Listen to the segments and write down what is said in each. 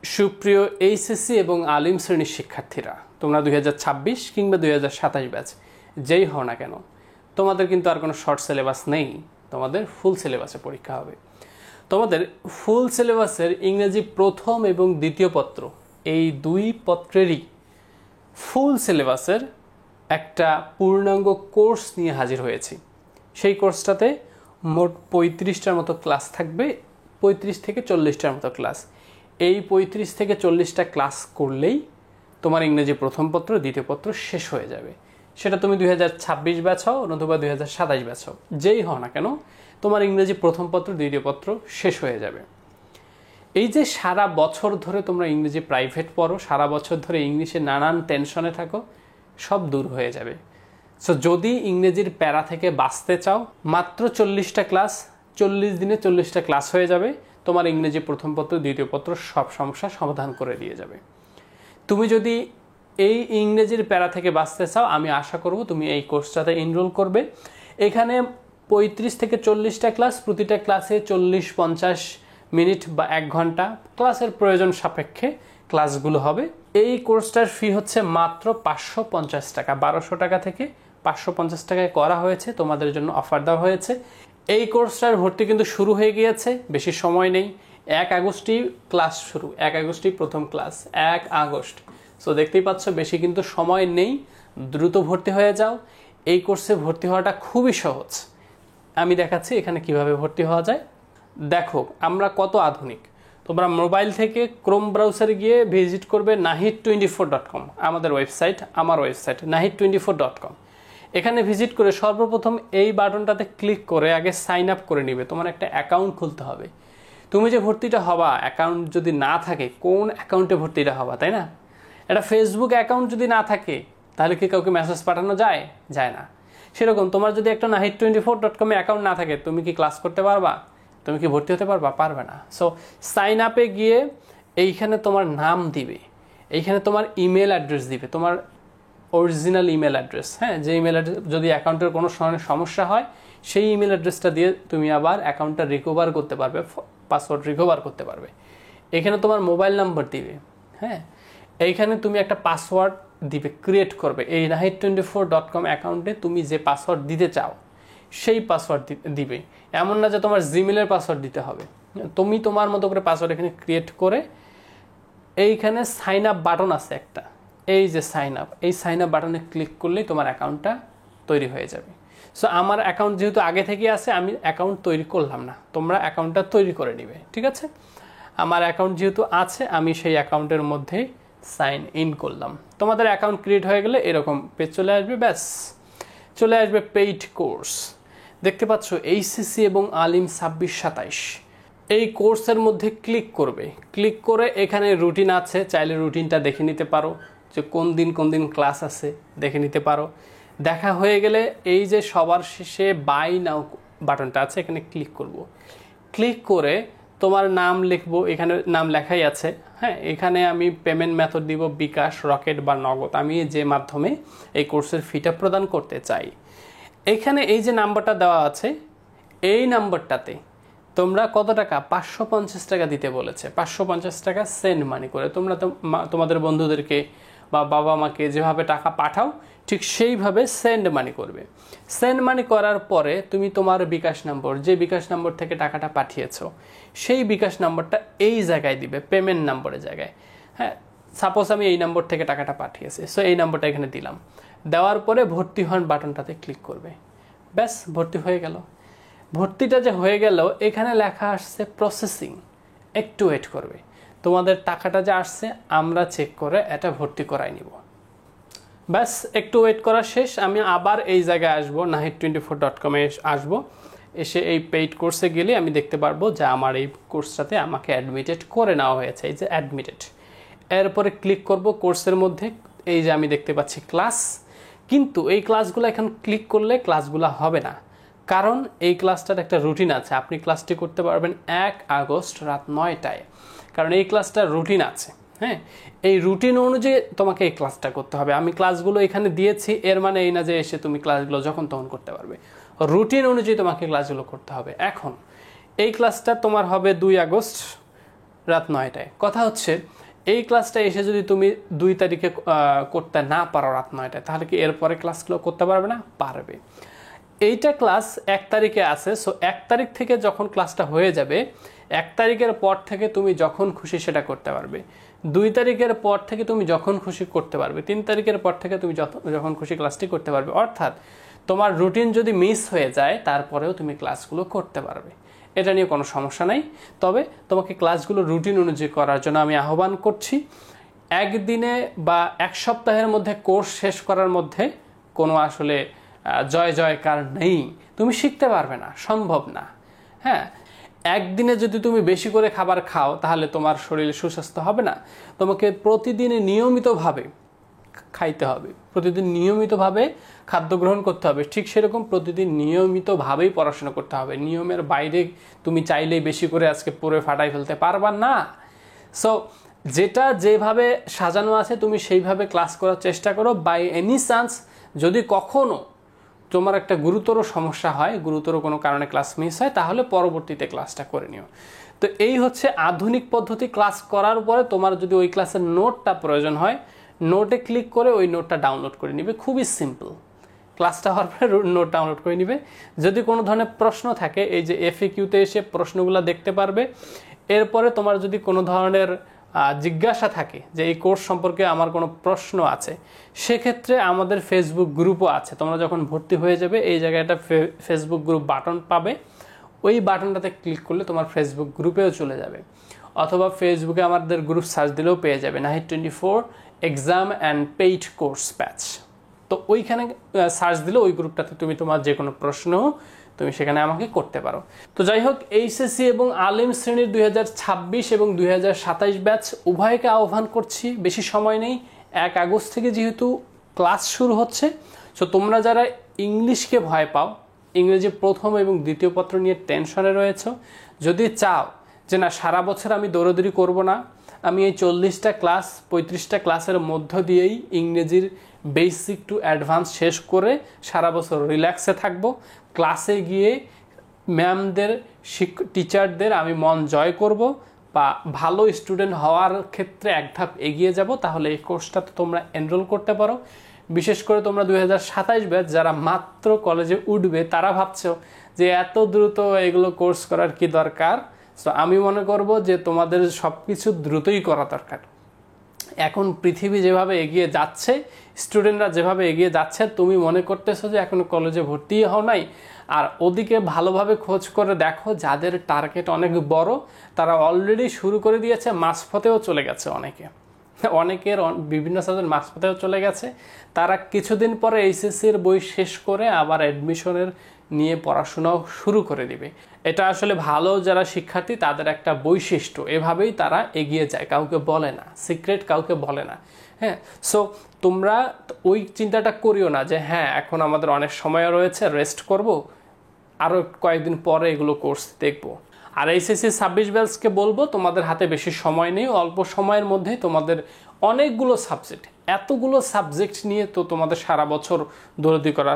সুপ্রিয় এইচএসসি এবং আলিম শ্রেণীর শিক্ষার্থীরা, তোমরা 2026 কিংবা 2027 ব্যাচ যেই হও না কেন, তোমাদের কিন্তু আর কোনো শর্ট সিলেবাস নেই, তোমাদের ফুল সিলেবাসে পরীক্ষা হবে। তোমাদের ফুল সিলেবাসের ইংরেজি প্রথম এবং দ্বিতীয় পত্র, এই দুই পত্রেরই ফুল সিলেবাসের একটা পূর্ণাঙ্গ কোর্স নিয়ে হাজির হয়েছি। সেই কোর্সটাতে মোট 35টার মতো ক্লাস থাকবে, 35 থেকে 40টার মতো ক্লাস। এই 35 থেকে 40টা ক্লাস করলেই তোমার ইংরেজি প্রথম পত্র দ্বিতীয় পত্র শেষ হয়ে যাবে। সেটা তুমি 2026 ব্যাচ হও নতুবা 2027 ব্যাচ হও, যেই হও না কেন, তোমার ইংরেজি প্রথম পত্র দ্বিতীয় পত্র শেষ হয়ে যাবে। এই যে সারা বছর ধরে তোমরা ইংরেজি প্রাইভেট পড়ো, সারা বছর ধরে ইংলিশে নানান টেনশনে থাকো, সব দূর হয়ে যাবে। সো যদি ইংরেজির প্যারা থেকে বাঁচতে চাও, মাত্র 40টা ক্লাস, 40 দিনে 40টা ক্লাস হয়ে যাবে, তোমার ইংরেজি প্রথম পত্র দ্বিতীয় পত্র সব সমস্যার সমাধান করে দিয়ে যাবে। তুমি যদি এই ইংরেজির প্যারা থেকে বাঁচতে চাও, আমি আশা করব তুমি এই কোর্সটাতে এনরোল করবে। এখানে 35 থেকে 40টা ক্লাস, প্রতিটা ক্লাসে 40-50 মিনিট বা 1 ঘন্টা ক্লাসের প্রয়োজন সাপেক্ষে ক্লাসগুলো হবে। এই কোর্সটার ফি হচ্ছে মাত্র 550 টাকা, 1200 টাকা থেকে 550 টাকায় করা হয়েছে, তোমাদের জন্য অফার দেওয়া হয়েছে। এই কোর্সটার ভর্তি কিন্তু শুরু হয়ে গিয়েছে, বেশি সময় নেই। 1 আগস্টই ক্লাস শুরু, 1 আগস্টই প্রথম ক্লাস, 1 আগস্ট। সো দেখতেই পাচ্ছ, বেশি কিন্তু সময় নেই, দ্রুত ভর্তি হয়ে যাও। এই কোর্সে ভর্তি হওয়াটা খুবই সহজ। আমি দেখাচ্ছি এখানে কিভাবে ভর্তি হওয়া যায়। দেখো আমরা কত আধুনিক। তোমরা মোবাইল থেকে ক্রোম ব্রাউজারে গিয়ে ভিজিট করবে nahid24.com, আমাদের ওয়েবসাইট, আমার ওয়েবসাইট nahid24.com। এখানে ভিজিট করে সর্বপ্রথম এই বাটনটাতে ক্লিক করে আগে সাইন আপ করে নিবে। তোমার একটা অ্যাকাউন্ট খুলতে হবে। তুমি যে ভর্তিটা হবা, অ্যাকাউন্ট যদি না থাকে, কোন অ্যাকাউন্টে ভর্তিটা হবা, তাই না? এটা ফেসবুক অ্যাকাউন্ট যদি না থাকে, তাহলে কি কাউকে মেসেজ পাঠানো যায়? যায় না। সেরকম তোমার যদি একটা nahid24.com অ্যাকাউন্ট না থাকে, তুমি কি ক্লাস করতে পারবা? তুমি কি ভর্তি হতে পারবা? পারবে না। সো সাইন আপে গিয়ে এইখানে তোমার নাম দিবে, এইখানে তোমার ইমেল অ্যাড্রেস দিবে, তোমার অরিজিনাল ইমেল অ্যাড্রেস। হ্যাঁ, যে ইমেল অ্যাড্রেস, যদি অ্যাকাউন্টের কোনো ধরনের সমস্যা হয়, সেই ইমেল অ্যাড্রেসটা দিয়ে তুমি আবার অ্যাকাউন্টটা রিকভার করতে পারবে, পাসওয়ার্ড রিকভার করতে পারবে। এখানে তোমার মোবাইল নাম্বার দিবে। হ্যাঁ, এইখানে তুমি একটা পাসওয়ার্ড দিবে, ক্রিয়েট করবে। এই nahid24.com অ্যাকাউন্টে তুমি যে পাসওয়ার্ড দিতে চাও সেই পাসওয়ার্ড দিবে। এমন না যে তোমার জিমেলের পাসওয়ার্ড দিতে হবে, তুমি তোমার মতো করে পাসওয়ার্ড এখানে ক্রিয়েট করে এইখানে সাইন আপ বাটন আছে একটা, এই যে সাইন আপ, এই সাইন আপ বাটনে ক্লিক করলেই তোমার অ্যাকাউন্টটা তৈরি হয়ে যাবে। সো আমার অ্যাকাউন্ট যেহেতু আগে থেকে আছে, আমি অ্যাকাউন্ট তৈরি করলাম না, তোমরা অ্যাকাউন্টটা তৈরি করে নিবে, ঠিক আছে? আমার অ্যাকাউন্ট যেহেতু আছে, আমি সেই অ্যাকাউন্টের মধ্যেই সাইন ইন করলাম। তোমাদের অ্যাকাউন্ট ক্রিয়েট হয়ে গেলে এরকম পেজ চলে আসবে, ব্যাস চলে আসবে পেইড কোর্স। দেখতে পাচ্ছ এইচএসসি এবং আলিম 26-27, এই কোর্সের মধ্যে ক্লিক করবে। ক্লিক করে এখানে রুটিন আছে, চাইলে রুটিনটা দেখে নিতে পারো, যে কোন দিন ক্লাস আছে দেখে নিতে পারো। দেখা হয়ে গেলে এই যে সবার শেষে বাই নাও বাটনটা আছে, এখানে ক্লিক করব। ক্লিক করে তোমার নাম লিখবো, এখানে নাম লেখাই আছে। হ্যাঁ, এখানে আমি পেমেন্ট মেথড দিব বিকাশ, রকেট বা নগদ, আমি যে মাধ্যমে এই কোর্সের ফিটা প্রদান করতে চাই। এখানে এই যে নাম্বারটা দেওয়া আছে, এই নাম্বারটাতে তোমরা কত টাকা, 550 টাকা দিতে বলেছে। 550 টাকা সেন্ড মানি করে তোমরা তোমাদের বন্ধুদেরকে বা বাবা মাকে যেভাবে টাকা পাঠাও, ঠিক সেইভাবে সেন্ড মানি করবে। সেন্ড মানি করার পরে তুমি তোমার বিকাশ নম্বর, যে বিকাশ নম্বর থেকে টাকাটা পাঠিয়েছো, সেই বিকাশ নম্বরটা এই জায়গায় দিবে, পেমেন্ট নম্বরের জায়গায়। হ্যাঁ, সাপোজ আমি এই নম্বর থেকে টাকাটা পাঠিয়েছি, সো এই নম্বরটা এখানে দিলাম। দেওয়ার পরে ভর্তি হন বাটনটাতে ক্লিক করবে, ব্যাস ভর্তি হয়ে গেল। ভর্তিটা যে হয়ে গেল, এখানে লেখা আসছে প্রসেসিং, একটু ওয়েট করবে। তোমাদের টাকাটা যে আসছে, আমরা চেক করে এটা ভর্তি করাই নিব। ব্যাস একটু ওয়েট করা শেষ। আমি আবার এই জায়গায় আসবো, nahid24.com এ আসবো। এসে এই পেইড কোর্সে গেলে আমি দেখতে পারবো যে আমার এই কোর্সটাতে আমাকে অ্যাডমিটেড করে নেওয়া হয়েছে, এই যে অ্যাডমিটেড। এরপরে ক্লিক করব কোর্সের মধ্যে, এই যে আমি দেখতে পাচ্ছি ক্লাস। কিন্তু এই ক্লাসগুলো এখন ক্লিক করলে ক্লাসগুলো হবে না, কারণ এই ক্লাসটার একটা রুটিন আছে। আপনি ক্লাসটি করতে পারবেন 1 আগস্ট রাত 9টায়, কারণ এই ক্লাসটার রুটিন আছে। হ্যাঁ, এই রুটিন অনুযায়ী তোমাকে এই ক্লাসটা করতে হবে। আমি ক্লাসগুলো এখানে দিয়েছি, এর মানে এই না যে এসে তুমি ক্লাসগুলো যখন তখন করতে পারবে। রুটিন অনুযায়ী তোমাকে ক্লাসগুলো করতে হবে। এখন এই ক্লাসটা তোমার হবে 2 আগস্ট রাত 9টায়। কথা হচ্ছে এই ক্লাসটা এসে যদি তুমি 2 তারিখে করতে না পারো রাত 9টায়, তাহলে কি এরপরে ক্লাসগুলো করতে পারবে না? পারবে। এইটা ক্লাস 1 তারিখে আছে, সো 1 তারিখ থেকে যখন ক্লাসটা হয়ে যাবে, 1 তারিখের পর থেকে তুমি যখন খুশি সেটা করতে পারবে। 2 তারিখের পর থেকে তুমি যখন খুশি করতে পারবে। 3 তারিখের পর থেকে তুমি যখন খুশি ক্লাসটি করতে পারবে। অর্থাৎ তোমার রুটিন যদি মিস হয়ে যায় তারপরেও তুমি ক্লাসগুলো করতে পারবে, এটা নিয়ে কোনো সমস্যা নাই। তবে তোমাকে ক্লাসগুলো রুটিন অনুযায়ী করার জন্য আমি আহ্বান করছি। একদিনে বা 1 সপ্তাহের মধ্যে কোর্স শেষ করার মধ্যে কোনো আসলে জয় জয়কার নেই, তুমি শিখতে পারবে না, সম্ভব না। হ্যাঁ, একদিনে যদি তুমি বেশি করে খাবার খাও তাহলে তোমার শরীরে সুস্বাস্থ্য হবে না। তোমাকে প্রতিদিন নিয়মিতভাবে খাইতে হবে, প্রতিদিন নিয়মিতভাবে খাদ্য গ্রহণ করতে হবে। ঠিক সেরকম প্রতিদিন নিয়মিতভাবেই পড়াশোনা করতে হবে। নিয়মের বাইরে তুমি চাইলেই বেশি করে আজকে পড়ে ফাটাই ফেলতে পারবা না। সো যেটা যেভাবে সাজানো আছে তুমি সেইভাবে ক্লাস করার চেষ্টা করো। বাই এনি চান্স যদি কখনো তোমার একটা গুরুতর সমস্যা হয়, গুরুতর কোনো কারণে ক্লাস মিস হয়, তাহলে পরবর্তীতে ক্লাসটা করে নিও। তো এই হচ্ছে আধুনিক পদ্ধতি। ক্লাস করার পরে তোমার যদি ওই ক্লাসের নোটটা প্রয়োজন হয়, নোটে ক্লিক করে ওই নোটটা ডাউনলোড করে নিবে। খুবই সিম্পল, ক্লাসটা হওয়ার পরে নোট ডাউনলোড করে নিবে। যদি কোনো ধরনের প্রশ্ন থাকে, এই যে FAQতে এসে প্রশ্নগুলো দেখতে পারবে। এরপরে তোমার যদি কোনো ধরনের জিজ্ঞাসা থাকে যে এই কোর্স সম্পর্কে আমার কোনো প্রশ্ন আছে, সেক্ষেত্রে আমাদের ফেসবুক গ্রুপও আছে। তোমরা যখন ভর্তি হয়ে যাবে এই জায়গায় একটা ফেসবুক গ্রুপ বাটন পাবে, ওই বাটনটাতে ক্লিক করলে তোমার ফেসবুক গ্রুপেও চলে যাবে। অথবা ফেসবুকে আমাদের গ্রুপ সার্চ দিলেও পেয়ে যাবে, Nahid 24 exam and paid course batch. তো ওইখানে সার্চ দিলে ওই গ্রুপটাতে তুমি তোমার যে কোনো প্রশ্ন তুমি সেখানে আমাকে করতে পারো। তো যাই হোক, HSC এবং আলিম শ্রেণীর 2026 এবং 2027 ব্যাচ উভয়কে আহ্বান করছি। বেশি সময় নেই, 1 আগস্ট থেকে যেহেতু ক্লাস শুরু হচ্ছে। সো তোমরা যারা ইংলিশকে ভয় পাও, ইংরেজি প্রথম এবং দ্বিতীয় পত্র নিয়ে টেনশনে রয়েছে, যদি চাও যে না সারা বছর আমি দৌড়াদৌড়ি করব না, আমি এই 40টা ক্লাস 35টা ক্লাসের মধ্য দিয়েই ইংরেজির বেসিক টু অ্যাডভান্স শেষ করে সারা বছর রিল্যাক্সে থাকবো, ক্লাসে গিয়ে ম্যামদের টিচারদের আমি মন জয় করব বা ভালো স্টুডেন্ট হওয়ার ক্ষেত্রে এক ধাপ এগিয়ে যাব, তাহলে এই কোর্সটাতে তোমরা এনরোল করতে পারো। বিশেষ করে তোমরা 2027 ব্যাচ যারা মাত্র কলেজে উঠবে, তারা ভাবছো যে এত দ্রুত এগুলো কোর্স করার কি দরকার। সো আমি মনে করব যে তোমাদের সব কিছু দ্রুতই করা দরকার। এখন পৃথিবী যেভাবে এগিয়ে যাচ্ছে, স্টুডেন্টরা যেভাবে এগিয়ে যাচ্ছে, তুমি মনে করতেছো যে এখনো কলেজে ভর্তি হও নাই, আর ওদিকে ভালোভাবে খোঁজ করে দেখো যাদের টার্গেট অনেক বড়, তারা অলরেডি শুরু করে দিয়েছে, মাঝপথেও চলে গেছে অনেকের বিভিন্ন সাবজেক্ট মাঝপথেও চলে গেছে। তারা কিছুদিন পরে HSC-র বই শেষ করে আবার অ্যাডমিশনের নিয়ে পড়াশোনাও শুরু করে দিবে। এটা আসলে ভালো যারা শিক্ষার্থী তাদের একটা বৈশিষ্ট্য, এভাবেই তারা এগিয়ে যায়, কাউকে বলে না, সিক্রেট কাউকে বলে না। হ্যাঁ, সো তোমরা ওই চিন্তাটা করিও না যে হ্যাঁ এখন আমাদের অনেক সময় রয়েছে, রেস্ট করব, আরও কয়েকদিন পরে এগুলো কোর্স দেখব। আর HSC 26 ব্যাচকে বলবো তোমাদের হাতে বেশি সময় নেই, অল্প সময়ের মধ্যেই তোমাদের অনেকগুলো সাবজেক্ট, এতগুলো সাবজেক্ট নিয়ে তো তোমাদের সারা বছর দৌড়াদৌড়ি করা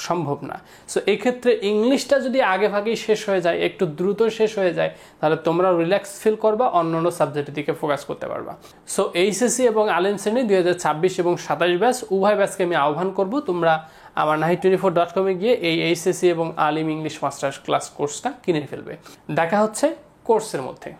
সম্ভব না। সো এক্ষেত্রে ইংলিশটা যদি আগে ভাগেই শেষ হয়ে যায়, একটু দ্রুত শেষ হয়ে যায়, তাহলে তোমরা রিল্যাক্স ফিল করবা, অন্য সাবজেক্টের দিকে ফোকাস করতে পারবা। সো HSC এবং আলিম শ্রেণী 2026 এবং 27 ব্যাচ উভয় ব্যাচকে আমি আহ্বান করব, তোমরা আমার nahid24.com গিয়ে এই HSC এবং আলিম ইংলিশ মাস্টার্স ক্লাস কোর্সটা কিনে ফেলবে। দেখা হচ্ছে কোর্সের মধ্যে।